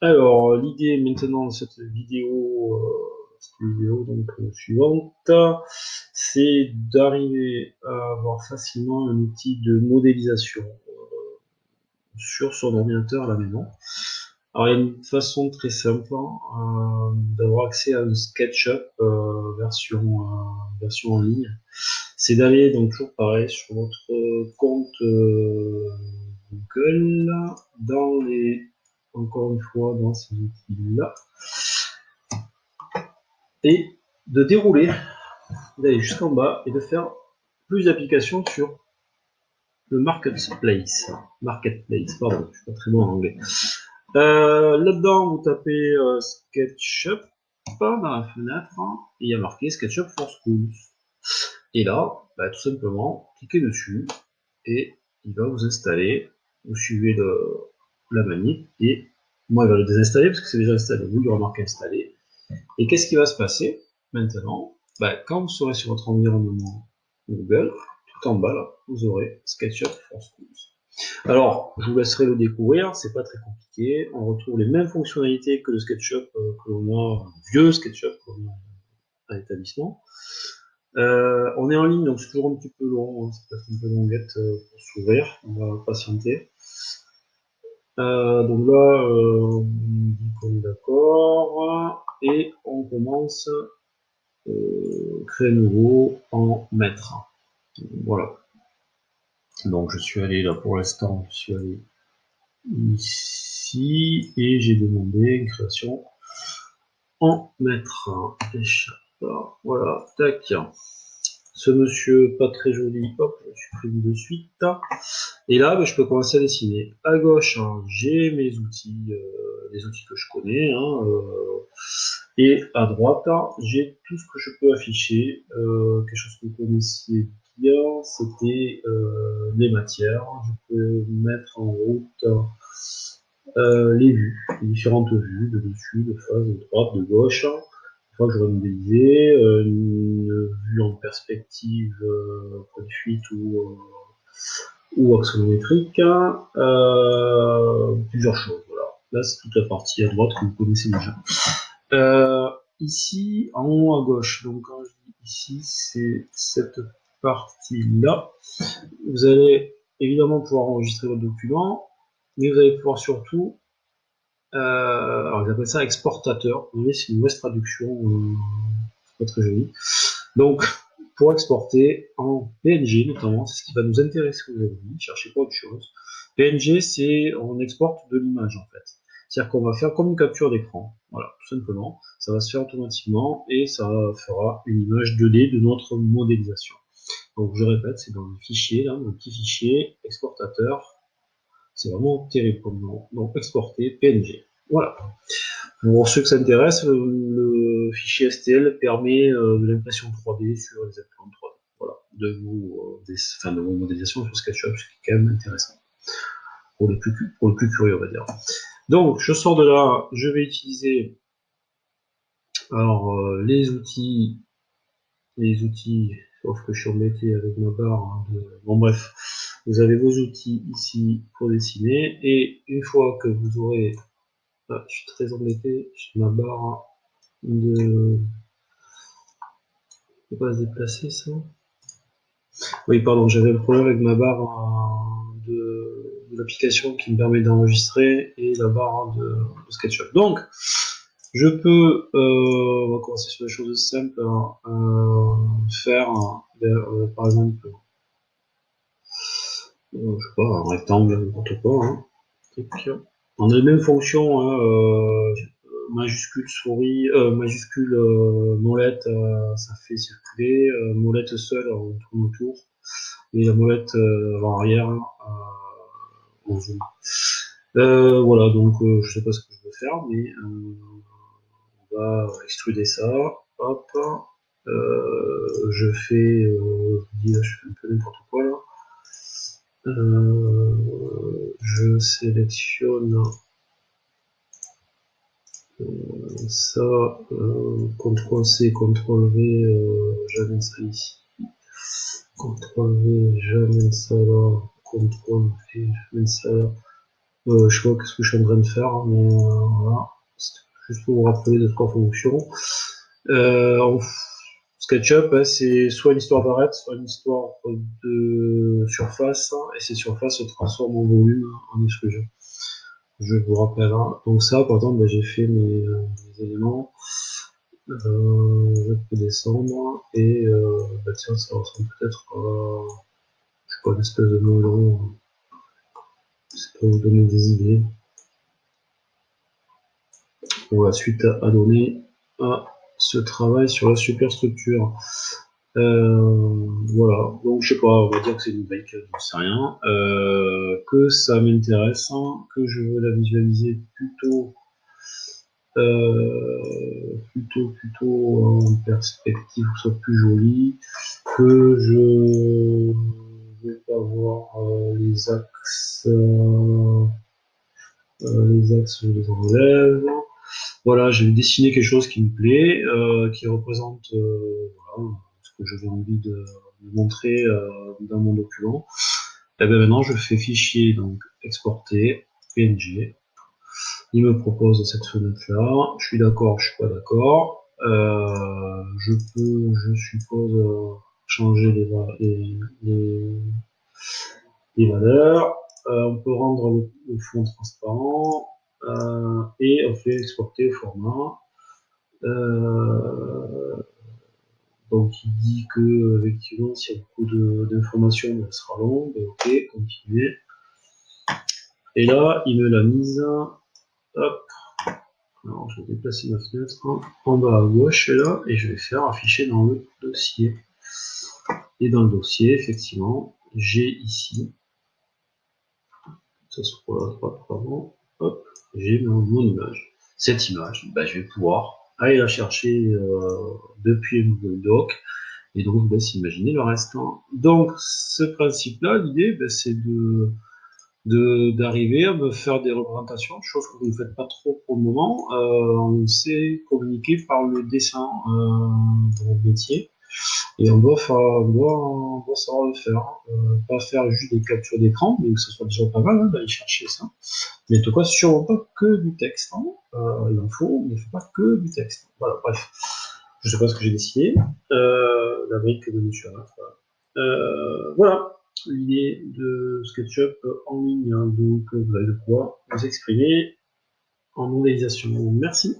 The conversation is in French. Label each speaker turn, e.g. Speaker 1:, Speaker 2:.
Speaker 1: Alors, l'idée maintenant de cette vidéo, donc, suivante, c'est d'arriver à avoir facilement un outil de modélisation sur son ordinateur à la maison. Alors, il y a une façon très simple d'avoir accès à une SketchUp version en ligne. C'est d'aller, donc toujours pareil, sur votre compte Google, encore une fois, dans ces outils-là, et de dérouler, d'aller jusqu'en bas et de faire plus d'applications sur le marketplace, pardon, je suis pas très bon en anglais. Là-dedans, vous tapez SketchUp dans la fenêtre, et il y a marqué SketchUp for Schools. Et là, tout simplement, cliquez dessus, et il va vous installer. Vous suivez la manip, et moi, il va le désinstaller parce que c'est déjà installé. Vous lui remarquez installé. Et qu'est-ce qui va se passer maintenant? Quand vous serez sur votre environnement Google, tout en bas, là, vous aurez SketchUp for Schools. Alors, je vous laisserai le découvrir, c'est pas très compliqué. On retrouve les mêmes fonctionnalités que le SketchUp que l'on a, le vieux SketchUp que l'on a à l'établissement. On est en ligne, donc c'est toujours un petit peu long, ça peut être un peu longuette pour s'ouvrir, on va patienter. Donc là, on dit qu'on est d'accord, et on commence créer nouveau en maître. Voilà. Donc je suis allé là pour l'instant, je suis allé ici et j'ai demandé une création en maître. Voilà, tac. Ce monsieur pas très joli, hop, je supprime de suite. Et là, je peux commencer à dessiner. À gauche, j'ai mes outils, les outils que je connais. Et à droite, j'ai tout ce que je peux afficher. Quelque chose que vous connaissiez bien, c'était les matières. Je peux mettre en route les vues, les différentes vues, de dessus, de face, de droite, de gauche. Une fois que j'aurai modélisé, une vue en perspective, point de fuite ou axonométrique, plusieurs choses. Voilà. Là, c'est toute la partie à droite que vous connaissez déjà. Ici, en haut à gauche, donc quand je dis ici, c'est cette partie-là. Vous allez évidemment pouvoir enregistrer votre document, mais vous allez pouvoir surtout, alors ils appellent ça exportateur, vous voyez, c'est une mauvaise traduction, c'est pas très joli. Donc, pour exporter en PNG notamment, c'est ce qui va nous intéresser aujourd'hui, cherchez pas autre chose. PNG, c'est, on exporte de l'image en fait. C'est-à-dire qu'on va faire comme une capture d'écran, voilà, tout simplement. Ça va se faire automatiquement et ça fera une image 2D de notre modélisation. Donc je répète, c'est dans le fichier, là, mon petit fichier, exportateur. C'est vraiment terrible comme nom. Donc exporter PNG. Voilà. Pour ceux que ça intéresse, le fichier STL permet de l'impression 3D sur les imprimantes 3D. Voilà, de vos modélisations sur SketchUp, ce qui est quand même intéressant. Pour le plus curieux, on va dire. Donc, je sors de là, je vais utiliser alors, les outils, sauf que je suis embêté avec ma barre bon bref, vous avez vos outils ici pour dessiner, et une fois que vous aurez, je suis très embêté, j'ai ma barre de... ne pas se déplacer ça. Oui, pardon, j'avais un problème avec ma barre de l'application qui me permet d'enregistrer et la barre de SketchUp. Donc, je peux, on va commencer sur des choses simples, faire, par exemple, je sais pas, un rectangle, n'importe quoi. On a les mêmes fonctions, majuscule souris, majuscule molette, ça fait circuler, molette seule, on tourne autour, et la molette avant-arrière, on zoom. Voilà, donc je sais pas ce que je veux faire, mais on va extruder ça, hop, je fais, je fais un peu n'importe quoi là, je sélectionne ça, CTRL-C, CTRL-V, j'amène ça ici. CTRL-V, j'amène ça là. CTRL-V, j'amène ça là. Je sais pas qu'est-ce que je suis en train de faire, mais voilà. C'est juste pour vous rappeler de trois fonctions. En SketchUp, hein, c'est soit une histoire d'arête, soit une histoire de surface, et ces surfaces se transforment en volume, en extrusion. Je vous rappelle. Hein. Donc ça, par exemple, ben, j'ai fait mes éléments. Je peux descendre et bah tiens, ça ressemble peut-être à, je sais pas, une espèce de melon. Ça peut vous donner des idées. Pour la suite à donner à ce travail sur la superstructure. Voilà, donc je sais pas, on va dire que c'est une brique, je sais rien, que ça m'intéresse, hein, que je veux la visualiser plutôt en perspective, que ce soit plus joli, que je vais avoir les axes, je les enlève. Voilà, je vais dessiner quelque chose qui me plaît, qui représente voilà, ce que j'avais envie de montrer dans mon document. Et bien maintenant, je fais fichier, donc exporter, PNG. Il me propose cette fenêtre-là. Je suis d'accord, je suis pas d'accord. Je peux, je suppose, changer les valeurs. On peut rendre le fond transparent et on fait exporter au format. Donc il dit que effectivement s'il y a beaucoup d'informations, ben, ce sera long. Ben, ok, continuer. Et là, il me l'a mise. Hop. Alors je vais déplacer ma fenêtre en bas à gauche là et je vais faire afficher dans le dossier. Et dans le dossier, effectivement, j'ai ici, ça se trouve à droite, pardon, hop, j'ai mon image. Cette image, ben, je vais pouvoir aller la chercher depuis le Google Doc. Et donc, je vous laisse imaginer le reste. Hein. Donc, ce principe-là, l'idée, ben, c'est d'arriver à me faire des représentations, chose que vous ne faites pas trop pour le moment. On sait communiquer par le dessin dans votre métier. Et on doit savoir le faire. Pas faire juste des captures d'écran, mais que ce soit déjà pas mal hein, d'aller chercher ça. Mais en tout cas, sûrement pas que du texte. Hein. Il en faut, mais il ne faut pas que du texte. Voilà, bref. Je sais pas ce que j'ai décidé. La brique de Monsieur Arnott, voilà. Voilà l'idée de SketchUp en ligne. Hein, donc, vous allez pouvoir vous exprimer en modélisation. Merci.